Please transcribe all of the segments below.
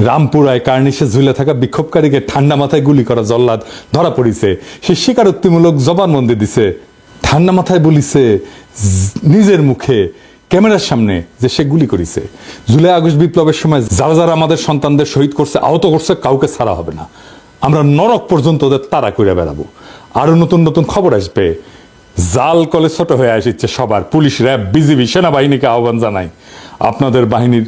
রামপুরায় কার্নিশে ঝুলে থাকা বিক্ষোভকারীকে ঠান্ডা মাথায় গুলি করা জল্লাদ ধরা পড়িছে। সে স্বীকারোক্তিমূলক জবানবন্দি দিছে, ঠান্ডা মাথায় বলিছে নিজের মুখে ক্যামেরার সামনে যে সে গুলি করেছে। জুলাই আগস্ট বিপ্লবের সময় যারা যারা আমাদের সন্তানদের শহীদ করছে, আহত করছে, কাউকে ছাড়া হবে না। আমরা নরক পর্যন্ত ওদের তাড়া করে বেড়াবো। আরো নতুন নতুন খবর আসবে। জাল কলে ছোট হয়ে আসছে সবার। পুলিশ, র্যাব, বিজিবি, সেনাবাহিনীকে আহ্বান জানাই, আপনাদের বাহিনীর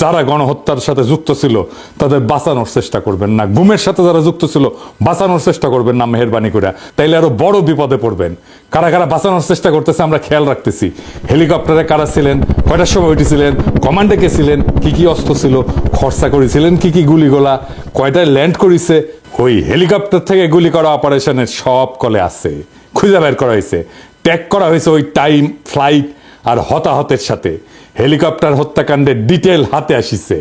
যারা গণহত্যার সাথে যুক্ত ছিল তাদের বাঁচানোর চেষ্টা করবেন না। গুমের সাথে যারা যুক্ত ছিল বাঁচানোর চেষ্টা করবেন না মেহেরবানি করে, তাইলে আরো বড় বিপদে পড়বেন। কারা কারা বাঁচানোর চেষ্টা করতেছে আমরা খেয়াল রাখতেছি। হেলিকপ্টারে কারা ছিলেন, কয়টার সময় উঠেছিলেন, কমান্ডে কে ছিলেন, কি কি অস্ত্র ছিল, খরচা করেছিলেন কি কি গুলিগোলা, কয়টায় ল্যান্ড করেছে, ওই হেলিকপ্টার থেকে গুলি করা অপারেশনের সব কলে আছে, খুঁজে বের করা হয়েছে। ট্যাগ করা হয়েছে ওই টাইম, ফ্লাইট আর হতাহতের সাথে। হেলিকপ্টার হত্যাকাণ্ডের ডিটেল হাতে আসিছে।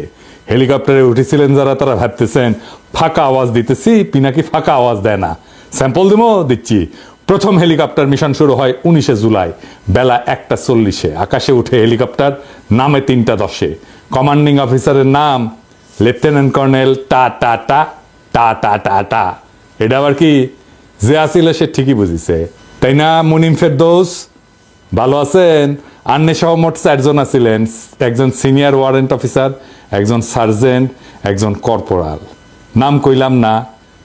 হেলিকপ্টারে উঠেছিলেন যারা, তারা ভাবতেছেন ফাঁকা আওয়াজ দিতেছি, পিনাকি ফাঁকা আওয়াজ দেয় না। স্যাম্পল দিচ্ছি। প্রথম হেলিকপ্টার মিশন শুরু হয় 19 জুলাই বেলা 1:40। আকাশে উঠে হেলিকপ্টার, নামে 3:10। কমান্ডিং অফিসারের নাম লেফটেন্যান্ট কর্নেল টা টা টা টা টা টা টা। এটা আবার কি? যে আসিল সে ঠিকই বুঝিছে, তাই না? মুনিম ফেরদৌস ভালো আছেন? আন্নে সহ মোট 4 জন আছিলেন। একজন সিনিয়র ওয়ারেন্ট অফিসার, একজন সার্জেন্ট, একজন কর্পোরাল। নাম কইলাম না।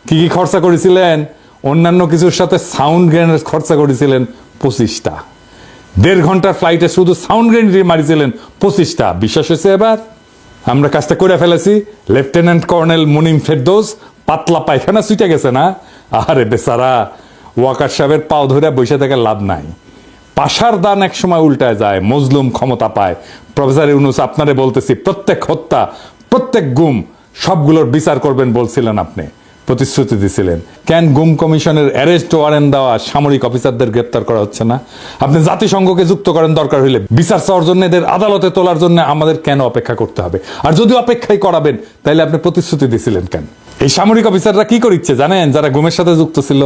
কি কি খরচা করেছিলেন? অন্যান্য কিছুর সাথে সাউন্ড গ্রেনেড খরচা করেছিলেন 25টা। 1.5 ঘন্টার ফ্লাইটে শুধু সাউন্ড গ্রেনেড মারিছিলেন 25টা। বিশ্বাস হয়েছে? এবার আমরা কাজটা করে ফেলেছি। লেফটেন্যান্ট কর্নেল মুনিম ফেরদৌস পাতলা পায়খানা ছুটে গেছে না? আরে বেচারা, ওয়াকার সাহেবের পাও ধরে বসে থেকে লাভ নাই। পাশার দান এক সময় উল্টায় যায়, মজলুম ক্ষমতা পায়। প্রফেসর ইউনূস, আপনারে বলতেছি, প্রত্যেক হত্যা, প্রত্যেক গুম, সবগুলোর বিচার করবেন বলছিলেন আপনি, প্রতিশ্রুতি দিছিলেন। কেন গুম কমিশনের অ্যারেস্ট ওয়ারেন্ট দেওয়া সামরিক অফিসারদের গ্রেপ্তার করা হচ্ছে না? আপনি জাতিসংঘকে যুক্ত করেন দরকার হইলে। বিচার চাওয়ার জন্য, এদের আদালতে তোলার জন্য আমাদের কেন অপেক্ষা করতে হবে? আর যদি অপেক্ষাই করাবেন, তাইলে আপনি প্রতিশ্রুতি দিছিলেন কেন? এই সামরিক অফিসাররা কি করিচ্ছে জানেন? যারা গুমের সাথে যুক্ত ছিল,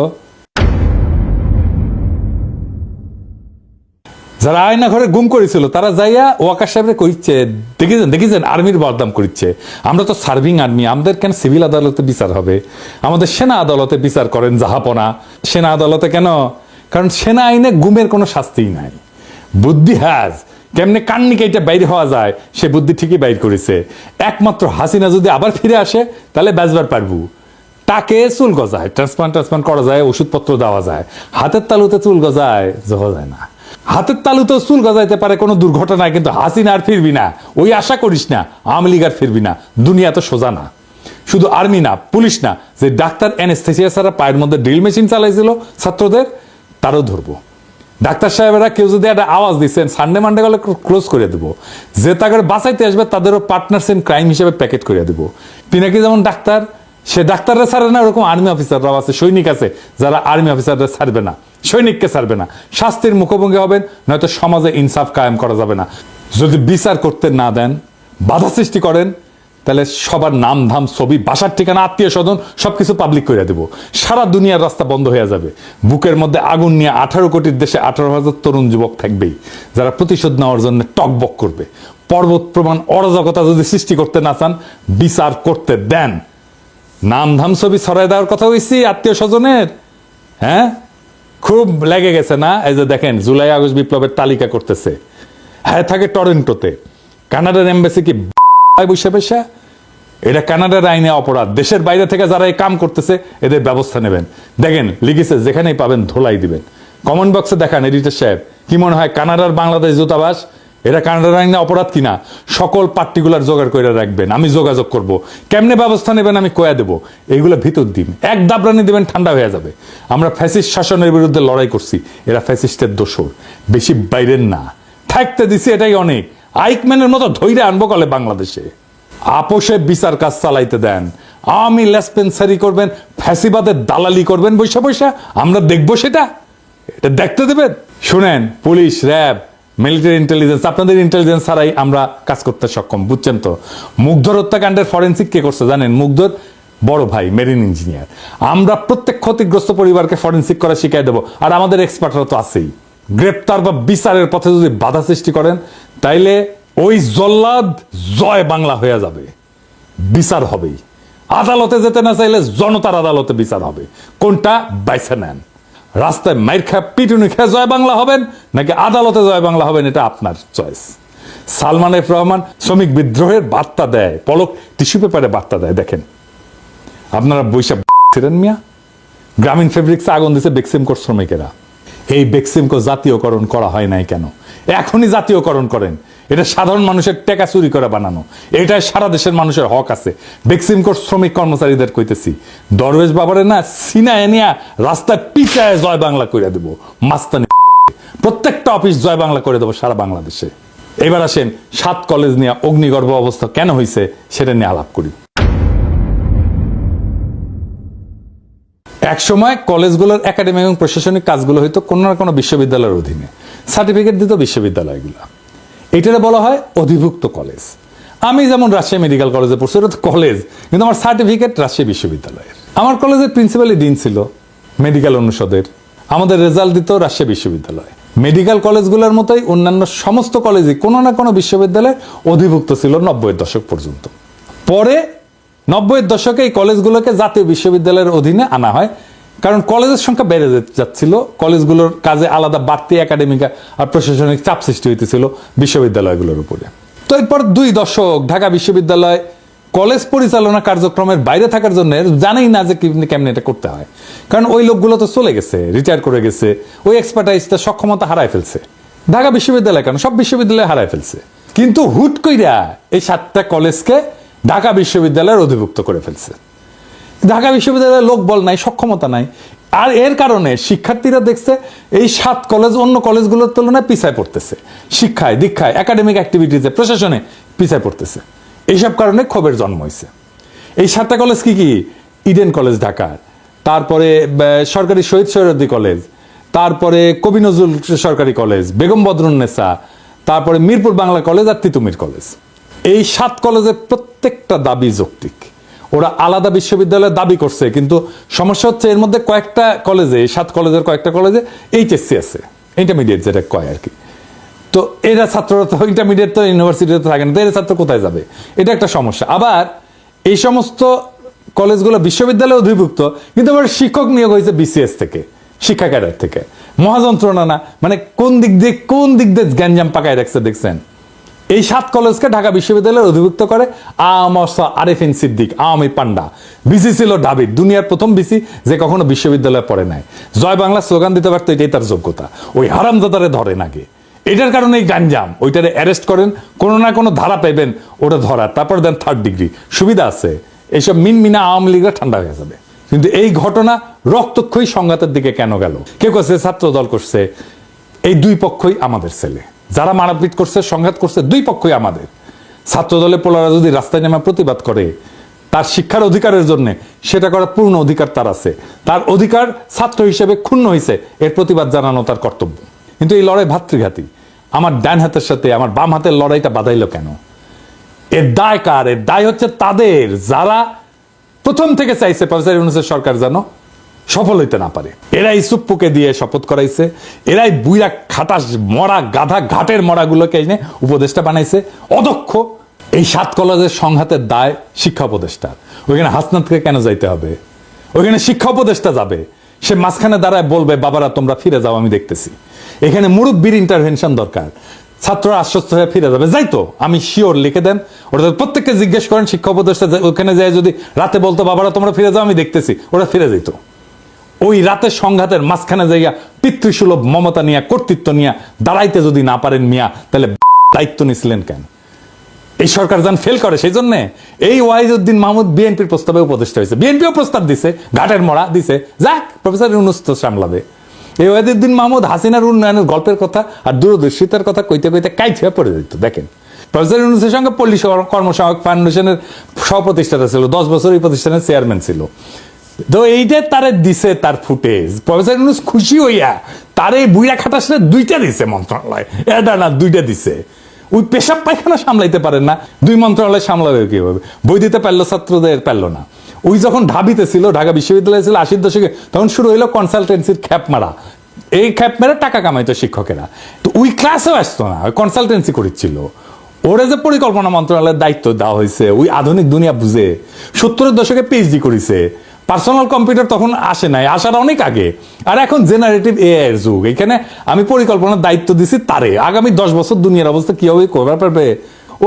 যারা আয়না ঘরে গুম করেছিল, তারা যাইয়া ওয়াকার সাহেবরে কইছে, দেখেছেন আর্মির বদনাম করিচ্ছে। আমরা তো সার্ভিং আর্মি, আমাদের কেন সিভিল আদালতে বিচার হবে? আমাদের সেনা আদালতে বিচার করেন জাহাপনা। সেনা আদালতে কেন? কারণ সেনা আইনে গুমের কোনো শাস্তিই নাই। বুদ্ধি হ্যাজ, কেমনে কান্নি কেটে বাইর হওয়া যায় সে বুদ্ধি ঠিকই বাইর করেছে। একমাত্র হাসিনা যদি আবার ফিরে আসে, তাহলে বাঁচবার পারবো। তাকে চুল গজায়, ট্রান্সপ্লান্ট করা যায়, ওষুধপত্র দেওয়া যায়। হাতের তালুতে চুল গজায়, যাওয়া যায় না। হাতের তালুতেও চুল গজাইতে পারে কোনো দুর্ঘটনায়, কিন্তু হাসিনা আর ফিরবি না, ওই আশা করিস না। আওয়ামী লীগ আর ফিরবি না। দুনিয়া তো সোজা না। শুধু আর্মি না, পুলিশ না, যে ডাক্তার অ্যানেস্থেসিয়া ছাড়া পায়ের মধ্যে ড্রিল মেশিন চালাইছিল ছাত্রদের, তারও ধরবো। ডাক্তার সাহেবেরা কেউ যদি একটা আওয়াজ দিচ্ছেন, সানডে মানডে গেলে ক্লোজ করে দেবো। যে তাকে বাঁচাইতে আসবে তাদেরও পার্টনার্স ইন ক্রাইম হিসেবে প্যাকেট করে দেবো। পিনাকি যেমন ডাক্তার, সে ডাক্তাররা ছাড়ে না, ওরকম আর্মি অফিসাররাও আছে, সৈনিক আছে যারা আর্মি অফিসাররা ছাড়বে না, সৈনিককে ছাড়বে না। শাস্তির মুখোমুখি হবেন, নয়তো সমাজে ইনসাফ কায়েম করা যাবে না। যদি বিচার করতে না দেন, বাধা সৃষ্টি করেন, তাহলে সবার নাম ধাম, ছবি, বাসার ঠিকানা, আত্মীয় স্বজন সবকিছু পাবলিক করে দেব। সারা দুনিয়ার রাস্তা বন্ধ হয়ে যাবে। বুকের মধ্যে আগুন নিয়ে 18 কোটির দেশে 18,000 তরুণ যুবক থাকবেই, যারা প্রতিশোধ নেওয়ার জন্য টকবক করবে। পর্বত প্রমাণ অরাজকতা যদি সৃষ্টি করতে না চান, বিচার করতে দেন। নাম ধাম ছবি ছড়াই দেওয়ার কথা হয়েছি আত্মীয় স্বজনের, হ্যাঁ, খুব লেগে গেছে না? এই যে দেখেন, জুলাই আগস্ট বিপ্লবের তালিকা করতেছে। হ্যাঁ, থাকে টরেন্টোতে। কানাডার এমবাসি কি বসে বসে? এটা কানাডার আইনে অপরাধ। দেশের বাইরে থেকে যারা এই কাম করতেছে, এদের ব্যবস্থা নেবেন। দেখেন লিখেছে, যেখানেই পাবেন ধোলাই দিবেন। কমেন্ট বক্সে দেখান এডিটর সাহেব, কি মনে হয় কানাডার বাংলাদেশ দূতাবাস এটা কানাডার আইনে অপরাধ কিনা? সকল পার্টিকুলার জোগাড় করে রাখবেন, আমি যোগাযোগ করব। কেমনে ব্যবস্থা নেবেন আমি কয়া দেবো। এইগুলো ভিতর দিন, এক দাবরানি দিবেন, ঠান্ডা হয়ে যাবে। আমরা ফ্যাসিস্ট শাসনের বিরুদ্ধে লড়াই করছি, এরা ফ্যাসিস্টের দোসর, বেশি বাইরের না। থাকতে দিছি এটাই অনেক। আইকম্যানের মতো ধৈর্য আনবো কলে বাংলাদেশে। আপোষে বিচার কাজ চালাইতে দেন। আওয়ামী লেসপেন্সারি করবেন, ফ্যাসিবাদের দালালি করবেন বৈশা বৈশা, আমরা দেখবো সেটা? এটা দেখতে দেবেন? শুনেন, পুলিশ, র্যাব, মিলিটারি ইন্টেলিজেন্স, আপনাদের ইন্টেলিজেন্স ছাড়াই আমরা কাজ করতে সক্ষম, বুঝছেন তো? মুগ্ধর হত্যাকাণ্ডের ফরেন্সিক কে করছে জানেন? মুগ্ধর বড় ভাই, মেরিন ইঞ্জিনিয়ার। আমরা প্রত্যেক ক্ষতিগ্রস্ত পরিবারকে ফরেন্সিক করা শিখাই দেবো। আর আমাদের এক্সপার্টরা তো আছেই। গ্রেপ্তার বা বিচারের পথে যদি বাধা সৃষ্টি করেন, তাইলে ওই জল্লাদ জয় বাংলা হয়ে যাবে। বিচার হবেই। আদালতে যেতে না চাইলে জনতার আদালতে বিচার হবে। কোনটা বাইছে নেন। রাস্তায় মাইর খা পিটুনি খেয়ে জয় বাংলা হবেন নাকি আদালতে জয় বাংলা হবেন, এটা আপনার চয়েস। সালমান এফ রহমান শ্রমিক বিদ্রোহের বার্তা দেয়, পলক টিস্যু পেপারে বার্তা দেয়। দেখেন আপনারা বৈশাখ ছিলেন মিয়া, গ্রামীণ ফেব্রিক্সে আগুন দিছে বেক্সিমকোর শ্রমিকেরা। এই বেক্সিমকো জাতীয়করণ করা হয় নাই কেন? এখনই জাতীয়করণ করেন। এটা সাধারণ মানুষের টাকা চুরি করে বানানো, এটাই সারা দেশের মানুষের হক আছে। বেক্সিমকোর শ্রমিক কর্মচারীদের কইতেছি, দরবেশ বাবারে না সিনায় নিয়া রাস্তায় পিটায় জয় বাংলা করে দেব, মাস্তানি প্রত্যেকটা অফিস জয় বাংলা করে দেবো সারা বাংলাদেশে। এবার আসেন 7 কলেজ নিয়ে অগ্নিগর্ভ অবস্থা কেন হয়েছে সেটা নিয়ে আলাপ করি। এক সময় কলেজগুলোর একাডেমিক এবং প্রশাসনিক কাজগুলো হয়তো কোনো না কোনো বিশ্ববিদ্যালয়ের অধীনে, সার্টিফিকেট দিত বিশ্ববিদ্যালয়গুলো। এটারে বলা হয় অধিভুক্ত কলেজ। আমি যেমন রাজশাহী মেডিকেল কলেজে পড়ছি, এটা তো কলেজ, কিন্তু আমার সার্টিফিকেট রাজশাহী বিশ্ববিদ্যালয়ের। আমার কলেজের প্রিন্সিপালি ডিন ছিল মেডিকেল অনুষদের, আমাদের রেজাল্ট দিত রাজশাহী বিশ্ববিদ্যালয়। মেডিকেল কলেজগুলোর মতোই অন্যান্য সমস্ত কলেজই কোনো না কোনো বিশ্ববিদ্যালয়ে অধিভুক্ত ছিল 90-এর দশক পর্যন্ত। পরে 90-এর দশকে এই কলেজগুলোকে জাতীয় বিশ্ববিদ্যালয়ের অধীনে আনা হয়, কারণ কলেজের সংখ্যা বেড়ে যাচ্ছিল, কলেজগুলোর কাজে আলাদা বাড়তি একাডেমিক আর প্রশাসনিক চাপ সৃষ্টি হইতেছিল বিশ্ববিদ্যালয়গুলোর উপরে। তো এরপর 2 দশক ঢাকা বিশ্ববিদ্যালয় কলেজ পরিচালনা কার্যক্রমের বাইরে থাকার জন্য জানেই না যে কেমনে এটা করতে হয়, কারণ ওই লোকগুলো তো চলে গেছে, রিটায়ার করে গেছে, ওই এক্সপার্টাইজটা সক্ষমতা হারায় ফেলছে। ঢাকা বিশ্ববিদ্যালয় কেন, সব বিশ্ববিদ্যালয় হারায় ফেলছে। কিন্তু হুট কইরা এই 7টা কলেজকে ঢাকা বিশ্ববিদ্যালয়ের অধিভুক্ত করে ফেলছে। ঢাকা বিশ্ববিদ্যালয়ের লোক বল নাই, সক্ষমতা নাই, আর এর কারণে শিক্ষার্থীরা দেখছে এই 7 কলেজ অন্য কলেজগুলোর তুলনায় পিছায় পড়তেছে, শিক্ষায়, দীক্ষায়, একাডেমিক অ্যাক্টিভিটিতে, প্রশাসনে পিছায় পড়তেছে। এইসব কারণে ক্ষোভের জন্ম হয়েছে। এই 7টা কলেজ কি কি? ইডেন কলেজ ঢাকার, তারপরে সরকারি শহীদ সৈয়দী কলেজ, তারপরে কবি নজরুল সরকারি কলেজ, বেগম বদরুন্নেসা, তারপরে মিরপুর বাংলা কলেজ আর তিতুমির কলেজ। এই 7 কলেজের প্রত্যেকটা দাবি যৌক্তিক। ওরা আলাদা বিশ্ববিদ্যালয়ের দাবি করছে, কিন্তু সমস্যা হচ্ছে এর মধ্যে কয়েকটা কলেজে, 7 কলেজের কয়েকটা কলেজে এইচএসসি আছে, ইন্টারমিডিয়েট যেটা কয় আর কি। তো এরা ছাত্ররা তো ইন্টারমিডিয়েট তো ইউনিভার্সিটিতে থাকে না, তো এরা ছাত্র কোথায় যাবে? এটা একটা সমস্যা। আবার এই সমস্ত কলেজগুলো বিশ্ববিদ্যালয়ে অধিভুক্ত, কিন্তু আবার শিক্ষক নিয়োগ হয়েছে বিসিএস থেকে, শিক্ষা ক্যাডার থেকে। মহাযন্ত্রণা না? মানে কোন দিক দিয়ে গ্যাঞ্জাম পাকায় রাখছে দেখছেন। এই 7 কলেজকে ঢাকা বিশ্ববিদ্যালয়ের অধিভুক্ত করে আরেফিন সিদ্দিক, আওয়ামী পান্ডা। বিসি ছিল ঢাবির, দুনিয়ার প্রথম বিসি যে কখনো বিশ্ববিদ্যালয়ে পড়ে নাই। জয় বাংলা স্লোগান দিতে পারতো, এটাই তার যোগ্যতা। ওই হারামজাদারে ধরেন আগে, এটার কারণে এই গাঞ্জাম, ওইটারে অ্যারেস্ট করেন, কোনো না কোনো ধারা পাইবেন ওটা ধরার, তারপর দেন 3rd ডিগ্রি, সুবিধা আছে। এইসব মিনমিনা আওয়ামী লীগরা ঠান্ডা হয়ে যাবে। কিন্তু এই ঘটনা রক্তক্ষয়ী সংঘাতের দিকে কেন গেল? কেউ করছে ছাত্র দল করছে, এই 2 পক্ষই আমাদের ছেলে। যারা মারাপিট করছে, সংঘাত করছে, 2 পক্ষই আমাদের। ছাত্র দলের পোলারা যদি রাস্তায় নেমে প্রতিবাদ করে তার শিক্ষার অধিকারের জন্য, সেটা করার পূর্ণ অধিকার তার আছে। তার অধিকার ছাত্র হিসেবে ক্ষুণ্ণ হয়েছে, এর প্রতিবাদ জানানো তার কর্তব্য। কিন্তু এই লড়াই ভাতৃঘাতী। আমার ডান হাতের সাথে আমার বাম হাতের লড়াইটা বাধাইলো কেন? এর দায় কার? এর দায় হচ্ছে তাদের যারা প্রথম থেকে চাইছে প্রফেসর ইউনূসের সরকার যেন সফল হইতে না পারে। এরাই সুপ্পুকে দিয়ে শপথ করাইছে, এরাই বুইরা খাটাস মরা গাধা ঘাটের মরাগুলোকে এনে উপদেষ্টা বানাইছে, অদক্ষ। এই 7 কলেজের সংঘাতের দায় শিক্ষা উপদেষ্টার। ওইখানে হাসনাতকে কেন যাইতে হবে? ওইখানে শিক্ষা উপদেষ্টা যাবে, সে মাঝখানে দাঁড়ায় বলবে বাবারা তোমরা ফিরে যাও, আমি দেখতেছি। এখানে মুরব্বির ইন্টারভেনশন দরকার। ছাত্ররা আশ্বস্ত হয়ে ফিরে যাবে, যাই তো, আমি শিওর, লিখে দেন। ওরা প্রত্যেককে জিজ্ঞেস করেন, শিক্ষা উপদেষ্টা ওখানে যায় যদি রাতে বলতো বাবারা তোমরা ফিরে যাও, আমি দেখতেছি, ওরা ফিরে যেত। ওই রাতের সংঘাতের মাঝখানে যাইয়া পিতৃসুলভ মমতা নিয়ে, কর্তৃত্ব নিয়ে দাঁড়াইতে যদি না পারেন মিয়া, তাহলে দায়িত্ব নিছিলেন কেন? এই সরকার যান ফেল করে, সেই জন্য এই ওয়াহিদুদ্দিন মাহমুদ বিএনপির প্রস্তাবে উপদেষ্টা হয়েছে। বিএনপিও প্রস্তাব দিছে, ঘাটের মরা দিছে, যাক প্রফেসর ইউনূস তো সামলাবে। এই ওয়াহিদুদ্দিন মাহমুদ হাসিনার উন্নয়নের গল্পের কথা আর দূরদর্শিতার কথা কইতে কইতে কাইট হয়ে পড়ে যেত। দেখেন, প্রফেসর ইউনূসের সঙ্গে পল্লী কর্মসহায়ক ফাউন্ডেশনের সহপ্রতিষ্ঠাতা ছিল, 10 বছর এই প্রতিষ্ঠানের চেয়ারম্যান ছিল। তো এইটা তারে দিছে তার ফুটেজ। প্রফেসর ইউনূস খুশি হইয়া তার এই বুইরা খাটাসে 2টা দিছে মন্ত্রণালয়, এটা না 2টা দিছে। ওই পেশাব পায়খানা সামলাইতে পারেন না, 2 মন্ত্রণালয় সামলাবে কিভাবে? বই দিতে পারলো ছাত্রদের, পারলো না। ওই যখন ঢাবিতে ছিল, ঢাকা বিশ্ববিদ্যালয় ছিল 80-র দশকে, তখন শুরু হইলো কনসালটেন্সির খ্যাপ মারা। এই খ্যাপ মেরে টাকা কামাইতো শিক্ষকেরা। তো ওই ক্লাসেও আসতো না, কনসালটেন্সি করেছিল। ওরা যে পরিকল্পনা মন্ত্রণালয়ের দায়িত্ব দেওয়া হয়েছে, ওই আধুনিক দুনিয়া বুঝে 70-এর দশকে পিএইচডি করেছে। পার্সোনাল কম্পিউটার তখন আসে নাই, আসার অনেক আগে। আর এখন জেনারেটিভ এআই এর যুগ, এখানে আমি পরিকল্পনার দায়িত্ব দিছি তারে। আগামী 10 বছর দুনিয়ার অবস্থা কি হবে কবার পারবে?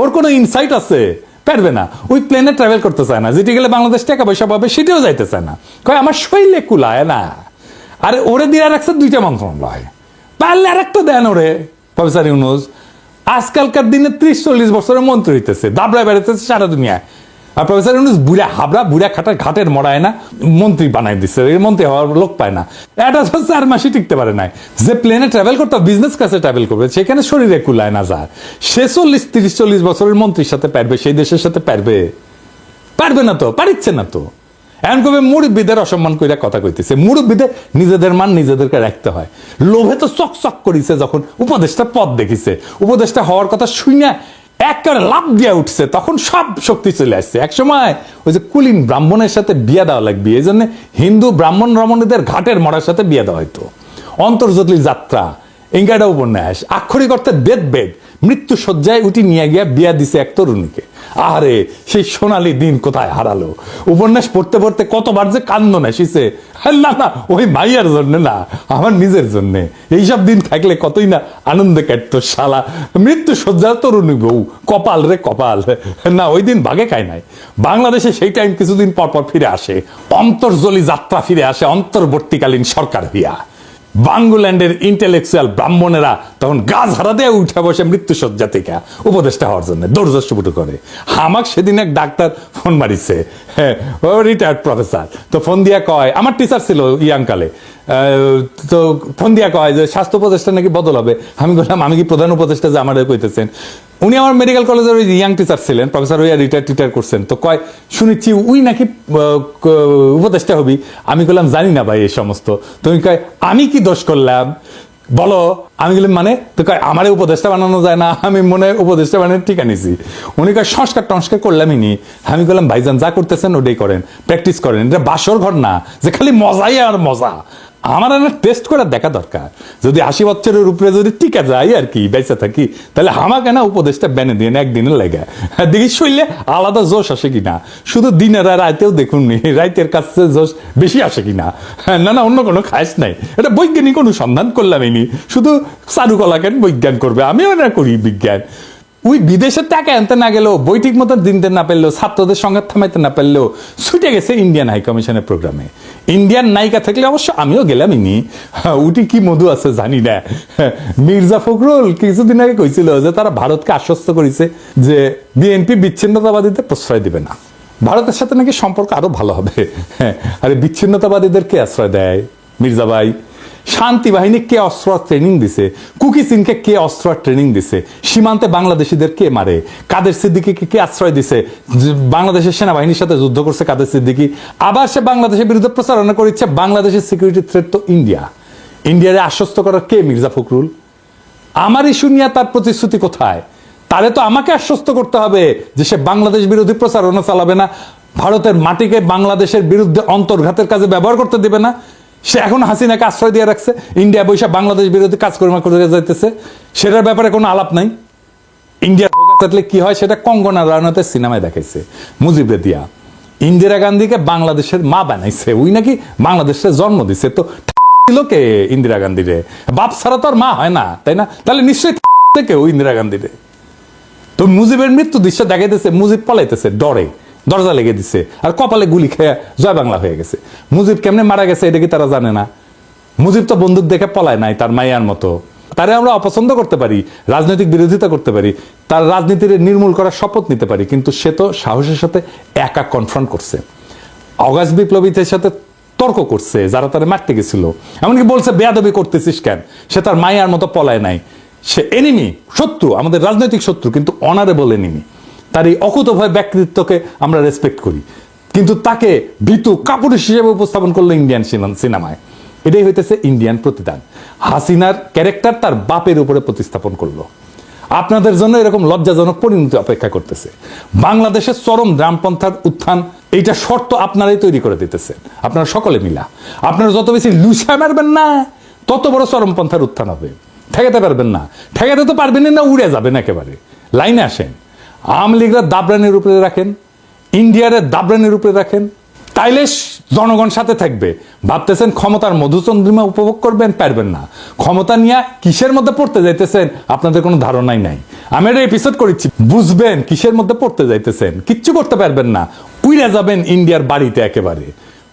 ওর কোনো ইনসাইট আছে? পারবে না। ওই প্লেনে ট্রাভেল করতে চায় না, যেটি গেলে বাংলাদেশ টাকা পয়সা পাবে সেটাও যাইতে চায় না, কয় আমার শৈলে কুলায় না। আরে ওরে দিয়ে রাখছে 2টা মন্ত্রণালয়, পারলে আর একটা দেন ওরে। প্রফেসর ইউনূস আজকালকার দিনে 30-40 বছরের মন্ত্রী হইতেছে, দাবড়ায় বেড়াইতেছে সারা দুনিয়ায়। আর প্রফেসর ইউনূস বুড়া হাবড়া, বুড়া খাটার ঘাটের মরায় না, মন্ত্রী বানাই দিচ্ছে। মন্ত্রী হওয়ার লোক পায় না। এটা তো 4 মাসই টিকতে পারে নাই। যে প্লেনে ট্রাভেল করতে বিজনেস ক্লাসে ট্রাভেল করবে, সেখানে শরীরে কুলায় না যায়। সে 30-40 বছরের মন্ত্রীর সাথে পারবে, সেই দেশের সাথে পারবে? পারবে না তো, পারিচ্ছে না তো। এমন কবে মুরব্বীদের অসম্মান কইরা কথা কইতেছে। মুরব্বীদের নিজেদের মান নিজেদেরকে রাখতে হয়। লোভে তো চকচক করিছে, যখন উপদেষ্টা পদ দেখিছে, উপদেষ্টা হওয়ার কথা শুনে একেবারে লাভ দিয়া উঠছে, তখন সব শক্তি চলে আসছে। একসময় ওই যে কুলীন ব্রাহ্মণের সাথে বিয়া দেওয়া লাগবে, এই জন্য হিন্দু ব্রাহ্মণ রমণীদের ঘাটের মরার সাথে বিয়া দেওয়া হইতো। অন্তর্জলি যাত্রা, ইঙ্গাটা উপন্যাস, আক্ষরিক অর্থে বেদ বেদ, মৃত্যু শয্যায় উঠি নিয়ে গিয়া বিয়া দিছে এক তরুণীকে। আরে সেই সোনালী দিন কোথায় হারালো। উপন্যাস পড়তে পড়তে কতবার যে কান্দন আসিছে। না না, ওই মাইয়ার জন্য না, আমার নিজের জন্য। এইসব দিন থাকলে কতই না আনন্দে কাটতো। শালা মৃত্যু শয্যার তরুণী বউ, কপাল রে কপাল। না, ওই দিন ভাগে খায় নাই। বাংলাদেশে সেই টাইম কিছুদিন পর পর ফিরে আসে, অন্তর্জলি যাত্রা ফিরে আসে অন্তর্বর্তীকালীন সরকার হইয়া। বাংলাদেশের ইন্টেলেকচুয়াল ব্রাহ্মণেরা তখন গাছ হারা দিয়ে উঠে বসে মৃত্যুসজ্জা থেকে উপদেষ্টা হওয়ার জন্য দৌড় করে। আমাক সেদিন এক ডাক্তার ফোন মারিছে, হ্যাঁ, ও রিটায়ার্ড প্রফেসর। তো ফোন দিয়া কয়, আমার টিচার ছিল ইয়াংকালে, তো ফোন দিয়া কয় যে স্বাস্থ্য উপদেষ্টা নাকি বদল হবে। আমি বললাম, আমি কি প্রধান উপদেষ্টা যে আমার কইতেছেন? উনি আমার মেডিকেল কলেজের ওই ইয়াং টিচার ছিলেন, প্রফেসর হইয়া রিটায়ার করছেন। তো কয়, শুনেছি উই নাকি উপদেষ্টা হবি। আমি বললাম, জানি না ভাই এই সমস্ত। তুমি কয়, আমি কি দোষ করলাম বলো? আমি বললাম, মানে? তো কয়, আমারে উপদেষ্টা বানানো যায় না। আমি মনে উপদেষ্টা বানানো ঠিক আনিছি। উনি কয়, সংস্কার টংস্কার করলামই নি। আমি বললাম, ভাইজান যা করতেছেন ওটাই করেন, প্র্যাকটিস করেন। এটা বাসর ঘর না যে খালি মজাই আর মজা। আমার টেস্ট করে দেখা দরকার। যদি 80 বছরের উপরে যদি টিকা যায় আর কি, বেঁচে থাকি, তাহলে আমাকে না উপদেশটা বেনে দিয়ে একদিনের লেগে দেখি শরীরে আলাদা জোশ আসে কিনা। শুধু দিনের আর রাতেও দেখুন নি, রাইতের কাছে জোশ বেশি আসে কিনা। না না, অন্য কোনো খাস নাই। এটা বৈজ্ঞানিক অনুসন্ধান করলামই নি। শুধু চারুকলা কেন বিজ্ঞান করবে, আমিও না করি বিজ্ঞান। ওই বিদেশের টাকা আনতে না গেলেও, বই ঠিক মতো দিনতে না পারলেও, ছাত্রদের সঙ্গে থামাইতে না পারলেও ছুটে গেছে ইন্ডিয়ান হাই কমিশনের প্রোগ্রামে। ইন্ডিয়ান নায়িকা থাকলে অবশ্য আমিও গেলামই নি। উটি কি মধু আছে জানি না। মির্জা ফখরুল কিছুদিন আগে কইছিল যে তারা ভারতকে আশ্বস্ত করেছে যে বিএনপি বিচ্ছিন্নতাবাদীদের প্রশ্রয় দিবে না, ভারতের সাথে নাকি সম্পর্ক আরো ভালো হবে। আরে বিচ্ছিন্নতাবাদীদের কে আশ্রয় দেয় মির্জা ভাই? শান্তি বাহিনী কে অস্ত্র ট্রেনিং দিছে? কুকি সিনকে কে অস্ত্র ট্রেনিং দিছে? সীমান্তে বাংলাদেশিদের কে মারে? কাদের সিদ্দিকীকে কে আশ্রয় দিছে? বাংলাদেশের সেনাবাহিনীর সাথে যুদ্ধ করছে কাদের সিদ্দিকী। আবার সে বাংলাদেশের বিরুদ্ধে প্রচারণা করেছে বাংলাদেশের সিকিউরিটি থ্রেট তো ইন্ডিয়া। ইন্ডিয়ারে আশ্বস্ত করার কে মির্জা ফখরুল? আমার ইস্যু নিয়ে তার প্রতিশ্রুতি কোথায়? তারে তো আমাকে আশ্বস্ত করতে হবে যে সে বাংলাদেশ বিরোধী প্রচারণা চালাবে না, ভারতের মাটিকে বাংলাদেশের বিরুদ্ধে অন্তর্ঘাতের কাজে ব্যবহার করতে দিবে না। সে এখন হাসিনাকে আশ্রয় দিয়ে রাখছে, ইন্ডিয়া বৈশা বাংলাদেশ বিরোধী কাজকর্ম করে যাইতেছে, সেটার ব্যাপারে কোনো আলাপ নাই। ইন্ডিয়ার থাকলে কি হয় সেটা কঙ্গনা রানাতের সিনেমায় দেখাইছে মুজিবে দিয়া। ইন্দিরা গান্ধীকে বাংলাদেশের মা বানাইছে, ওই নাকি বাংলাদেশের জন্ম দিছে। তো কে ইন্দিরা গান্ধীরে? বাপ ছাড়া তো আর মা হয় না, তাই না? তাহলে নিশ্চয়ই থেকে ইন্দিরা গান্ধীরে। তো মুজিবের মৃত্যু দৃশ্য দেখাইতেছে, মুজিব পলাইতেছে ডরে, দরজা লেগে দিছে, আর কপালে গুলি খেয়ে জয় বাংলা হয়ে গেছে। মুজিব কেমনে মারা গেছে এটা কি তারা জানে না? মুজিব তো বন্দুক দেখে পলায় নাই তার মাইয়ার মতো। তারে আমরা অপছন্দ করতে পারি, রাজনৈতিক বিরোধিতা করতে পারি, তার রাজনীতির নির্মূল করার শপথ নিতে পারি, কিন্তু সে তো সাহসের সাথে একা কনফ্রন্ট করছে, অগাস্ট বিপ্লবীদের সাথে তর্ক করছে যারা তারা মারতে গেছিল। এমনকি বলছে বেয়াদবি করতেছিস কেন? সে তার মাইয়ার মতো পলায় নাই। সে এনিমি, শত্রু, আমাদের রাজনৈতিক শত্রু, কিন্তু অনারেবল এনিমি। তার এই অকুতভয় ব্যক্তিত্বকে আমরা রেসপেক্ট করি, কিন্তু তাকে ভীতু কাপুরুষ হিসেবে উপস্থাপন করলো ইন্ডিয়ান সিনেমায়। এটাই হইতেছে ইন্ডিয়ান প্রতিদান। হাসিনার ক্যারেক্টার তার বাপের উপরে প্রতিস্থাপন করলো। আপনাদের জন্য এরকম লজ্জাজনক পরিণতি অপেক্ষা করতেছে। বাংলাদেশের চরম ডানপন্থার উত্থান, এইটা শর্ত আপনারাই তৈরি করে দিতেছেন, আপনারা সকলে মিলা। আপনারা যত বেশি লুসা মারবেন না, তত বড় চরমপন্থার উত্থান হবে। ঠেকাতে পারবেন না, ঠেকাতে তো পারবেন না, উড়ে যাবেন একেবারে। লাইনে আসেন। আওয়ামী লীগরা দাবরানের উপরে রাখেন, ইন্ডিয়ারে দাবরানের উপরে রাখেন, তাইলে জনগণ সাথে থাকবে। ভাবতেছেন ক্ষমতার মধুচন্দ্রিমা উপভোগ করবেন, পারবেন না। ক্ষমতা নিয়ে কিসের মধ্যে পড়তে যাইতেছেন আপনাদের কোনো ধারণাই নাই। আমি একটা এপিসোড করেছি, বুঝবেন কিসের মধ্যে পড়তে যাইতেছেন। কিচ্ছু করতে পারবেন না, উইরা যাবেন ইন্ডিয়ার বাড়িতে একেবারে।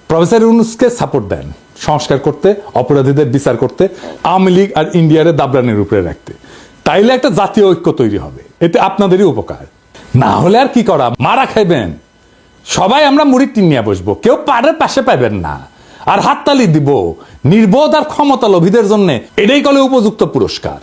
প্রফেসর ইউনূসকে সাপোর্ট দেন সংস্কার করতে, অপরাধীদের বিচার করতে, আওয়ামী লীগ আর ইন্ডিয়ারে দাবরানের উপরে রাখতে। তাইলে একটা জাতীয় ঐক্য তৈরি হবে, এতে আপনাদেরই উপকার। না হলে আর কি করা, মারা খাইবেন। সবাই আমরা মুড়ি টিন নিয়ে বসবো, কেউ পাড়ের পাশে পাবেন না, আর হাততালি দিব নির্বোধ আর ক্ষমতা লোভীদের জন্য। এটাই কলে উপযুক্ত পুরস্কার।